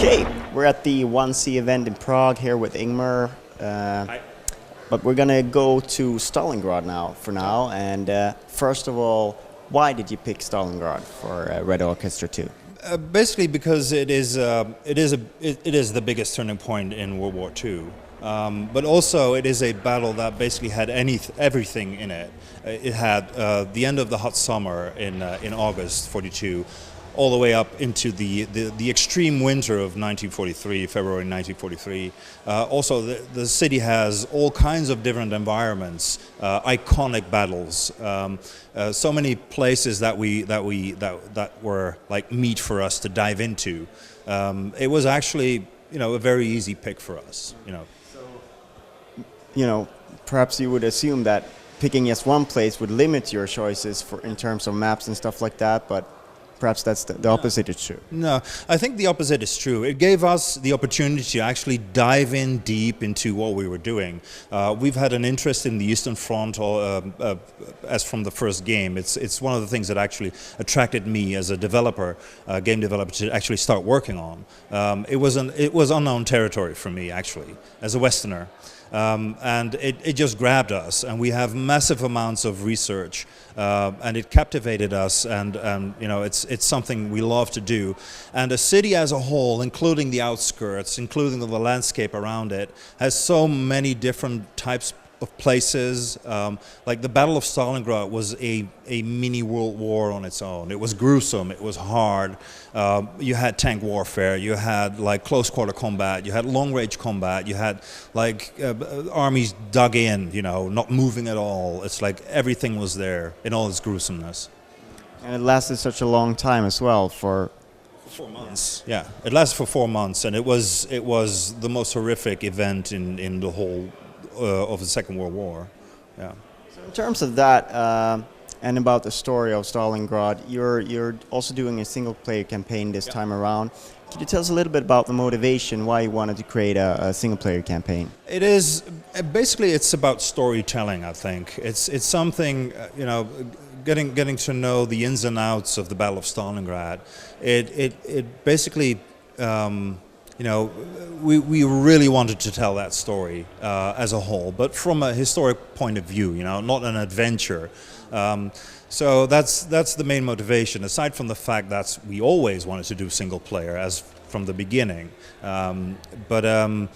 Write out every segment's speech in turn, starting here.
Okay, we're at the 1C event in Prague here with Ingmar. But we're gonna go to Stalingrad now. And first of all, why did you pick Stalingrad for Red Orchestra 2? Basically, because it is the biggest turning point in World War II. But also, it is a battle that basically had everything in it. It had the end of the hot summer in August '42, all the way up into the extreme winter of 1943, February 1943. Also, the city has all kinds of different environments, iconic battles. So many places that were like meat for us to dive into. It was actually, a very easy pick for us. Perhaps you would assume that picking just one place would limit your choices in terms of maps and stuff like that, but perhaps that's the opposite is true. No, I think the opposite is true. It gave us the opportunity to actually dive in deep into what we were doing. We've had an interest in the Eastern Front as from the first game. It's one of the things that actually attracted me as a developer, game developer, to actually start working on. It was unknown territory for me, actually, as a Westerner. And it just grabbed us, and we have massive amounts of research, and it captivated us, and it's something we love to do. And the city as a whole, including the outskirts, including the landscape around it, has so many different types of places. Like the Battle of Stalingrad was a mini world war on its own. It was gruesome, it was hard. You had tank warfare, you had like close quarter combat, you had long range combat, you had like armies dug in, not moving at all. It's like everything was there in all its gruesomeness. And it lasted such a long time as well, for 4 months. Yeah, it lasted for 4 months, and it was the most horrific event in the whole of the Second World War. Yeah. So in terms of that, and about the story of Stalingrad, you're also doing a single-player campaign this time around. Could you tell us a little bit about the motivation, why you wanted to create a single-player campaign? It is basically, it's about storytelling. I think it's something, getting to know the ins and outs of the Battle of Stalingrad. It basically. We really wanted to tell that story as a whole, but from a historic point of view, not an adventure. So that's the main motivation, aside from the fact that we always wanted to do single player as from the beginning. The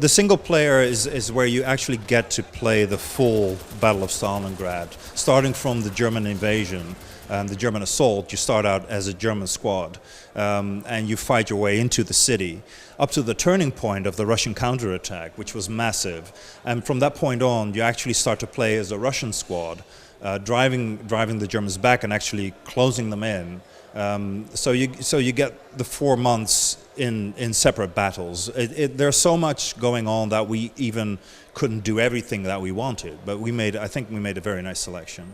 single player is where you actually get to play the full Battle of Stalingrad, starting from the German invasion and the German assault. You start out as a German squad, and you fight your way into the city, up to the turning point of the Russian counterattack, which was massive. And from that point on, you actually start to play as a Russian squad, driving the Germans back and actually closing them in. So you get the 4 months in separate battles. There's so much going on that we even couldn't do everything that we wanted, but I think we made a very nice selection.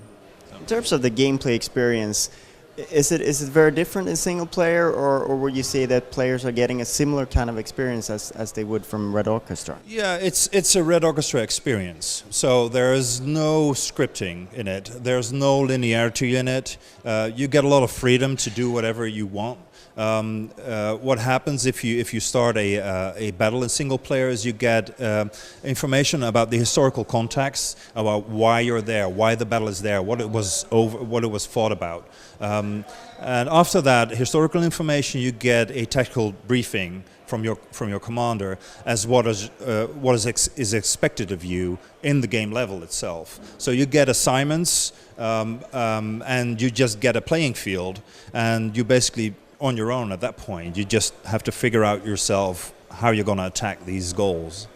In terms of the gameplay experience, is it very different in single player, or would you say that players are getting a similar kind of experience as they would from Red Orchestra? Yeah, it's a Red Orchestra experience. So there is no scripting in it. There's no linearity in it. You get a lot of freedom to do whatever you want. What happens if you start a battle in single player is you get information about the historical context, about why you're there, why the battle is there, what it was fought about. And after that historical information, you get a tactical briefing from your commander as what is expected of you in the game level itself. So you get assignments, and you just get a playing field, and you basically on your own at that point. You just have to figure out yourself how you're going to attack these goals.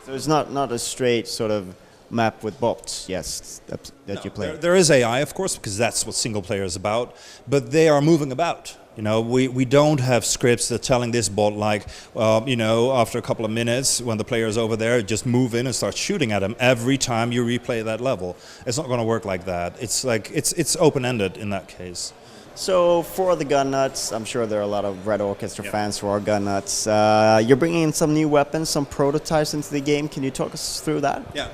So it's not a straight sort of map with bots, yes, that you play. There is AI, of course, because that's what single player is about, but they are moving about. We don't have scripts that telling this bot like, after a couple of minutes when the player is over there, just move in and start shooting at him every time you replay that level. It's not going to work like that. It's like it's open-ended in that case. So for the gun nuts, I'm sure there are a lot of Red Orchestra fans who are gun nuts. You're bringing in some new weapons, some prototypes into the game. Can you talk us through that? Yeah.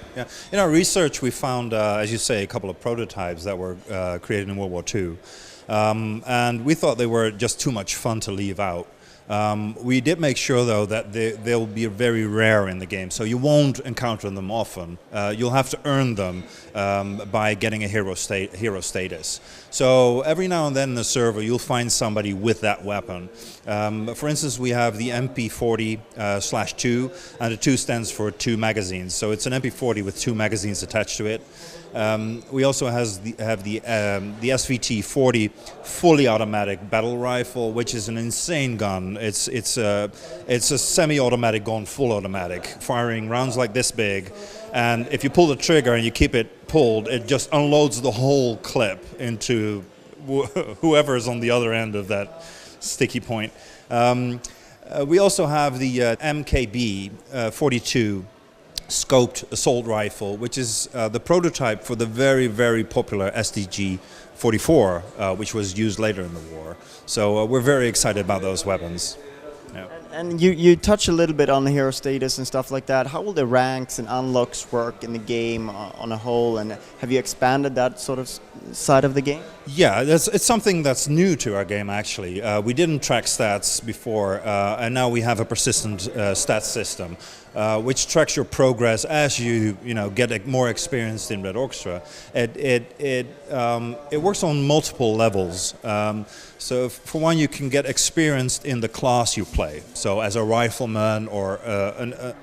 In our research, we found, as you say, a couple of prototypes that were created in World War II. And we thought they were just too much fun to leave out. We did make sure, though, that they'll be very rare in the game, so you won't encounter them often. You'll have to earn them by getting a hero status. So every now and then in the server, you'll find somebody with that weapon. For instance, we have the MP40/2, and the 2 stands for 2 magazines. So it's an MP40 with 2 magazines attached to it. We also have the SVT-40 fully automatic battle rifle, which is an insane gun. It's a semi-automatic gun, full automatic, firing rounds like this big. And if you pull the trigger and you keep it pulled, it just unloads the whole clip into whoever is on the other end of that sticky point. We also have the MKB-42 scoped assault rifle, which is the prototype for the very, very popular SDG-44, which was used later in the war. So we're very excited about those weapons. Yeah. And you touch a little bit on the hero status and stuff like that. How will the ranks and unlocks work in the game on a whole, and have you expanded that sort of side of the game? Yeah, it's something that's new to our game, actually. We didn't track stats before, and now we have a persistent stats system, which tracks your progress as you get more experienced in Red Orchestra. It works on multiple levels. So for one, you can get experienced in the class you play. So as a rifleman or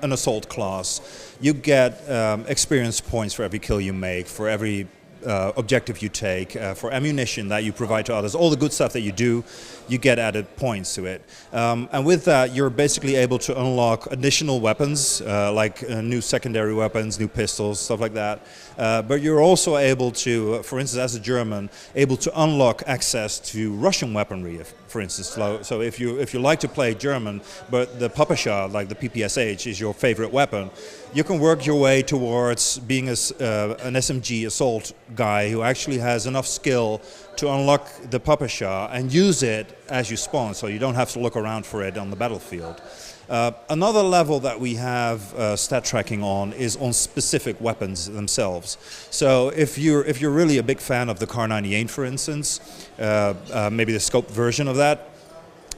an assault class, you get experience points for every kill you make, for every objective you take, for ammunition that you provide to others, all the good stuff that you do, you get added points to it. And with that, you're basically able to unlock additional weapons, like new secondary weapons, new pistols, stuff like that. But you're also able to, for instance, as a German, able to unlock access to Russian weaponry, for instance. So if you like to play German, but the Papasha, like the PPSH, is your favorite weapon, you can work your way towards being an SMG assault guy who actually has enough skill to unlock the Papasha and use it as you spawn, so you don't have to look around for it on the battlefield. Another level that we have stat tracking on is on specific weapons themselves. So if you're really a big fan of the Kar 98, for instance, maybe the scoped version of that,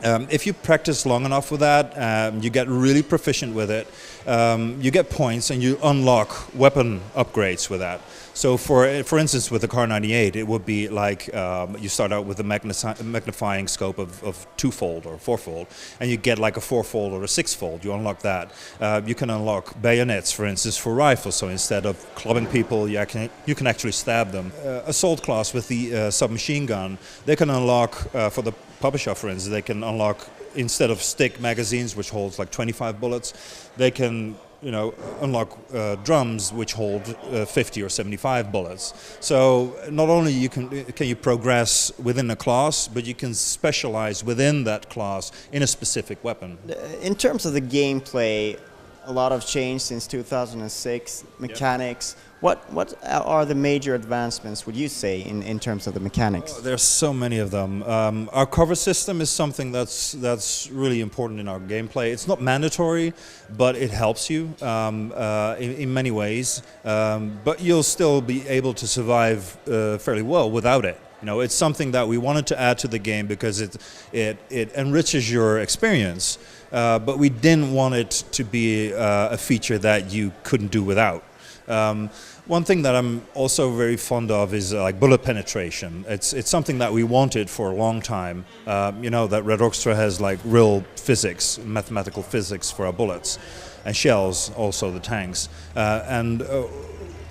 if you practice long enough with that, you get really proficient with it, you get points and you unlock weapon upgrades with that. So for instance, with the Kar 98, it would be like you start out with a magnifying scope of 2-fold or 4-fold, and you get like a 4-fold or a 6-fold. You unlock that. You can unlock bayonets, for instance, for rifles. So instead of clubbing people, you can actually stab them. Assault class with the submachine gun, they can unlock for the Papasha, for instance, they can unlock, instead of stick magazines, which holds like 25 bullets, they can unlock drums which hold 50 or 75 bullets. So not only can you progress within a class, but you can specialize within that class in a specific weapon. In terms of the gameplay, a lot of change since 2006, mechanics. Yep. What are the major advancements, would you say, in terms of the mechanics? Oh, there's so many of them. Our cover system is something that's really important in our gameplay. It's not mandatory, but it helps you in many ways. But you'll still be able to survive fairly well without it. It's something that we wanted to add to the game because it enriches your experience. But we didn't want it to be a feature that you couldn't do without. One thing that I'm also very fond of is like bullet penetration. It's something that we wanted for a long time. That Red Orchestra has like real physics, mathematical physics for our bullets, and shells, also the tanks.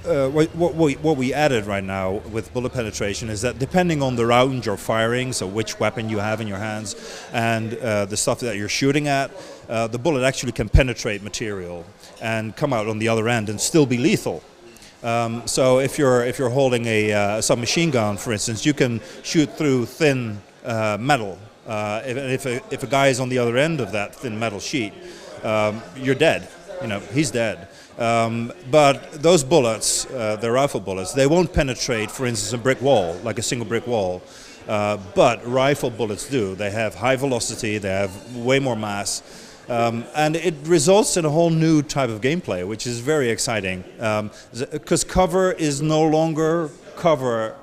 What we added right now with bullet penetration is that depending on the round you're firing, so which weapon you have in your hands, and the stuff that you're shooting at, the bullet actually can penetrate material and come out on the other end and still be lethal. So if you're holding a submachine gun, for instance, you can shoot through thin metal. If a guy is on the other end of that thin metal sheet, you're dead. He's dead. But those bullets, the rifle bullets, they won't penetrate, for instance, a brick wall, like a single brick wall. But rifle bullets do. They have high velocity, they have way more mass. And it results in a whole new type of gameplay, which is very exciting. Because cover is no longer cover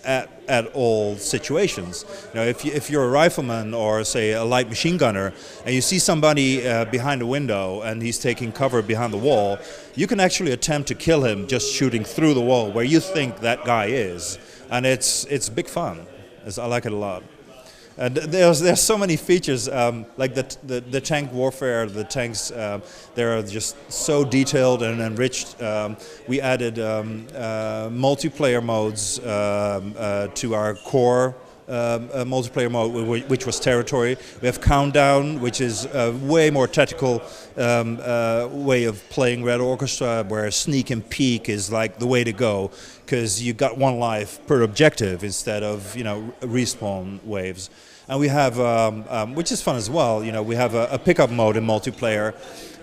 at at all situations. You know, if you're a rifleman or say a light machine gunner and you see somebody behind a window and he's taking cover behind the wall, you can actually attempt to kill him just shooting through the wall where you think that guy is, and it's big fun. I like it a lot. There's so many features, like the tank warfare. The tanks, they're just so detailed and enriched. We added multiplayer modes to our core multiplayer mode, which was territory. We have countdown, which is a way more tactical way of playing Red Orchestra, where sneak and peek is like the way to go, because you got one life per objective instead of, you know, respawn waves. And we have, which is fun as well, you know, we have a pickup mode in multiplayer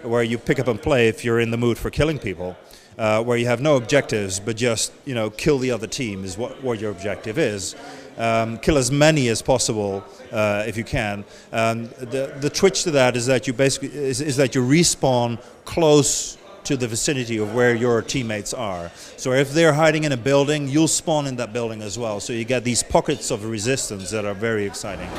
where you pick up and play if you're in the mood for killing people, where you have no objectives but just, you know, kill the other team is what your objective is. Kill as many as possible if you can. The twitch to that is that you basically is that you respawn close to the vicinity of where your teammates are. So if they're hiding in a building, you'll spawn in that building as well. So you get these pockets of resistance that are very exciting.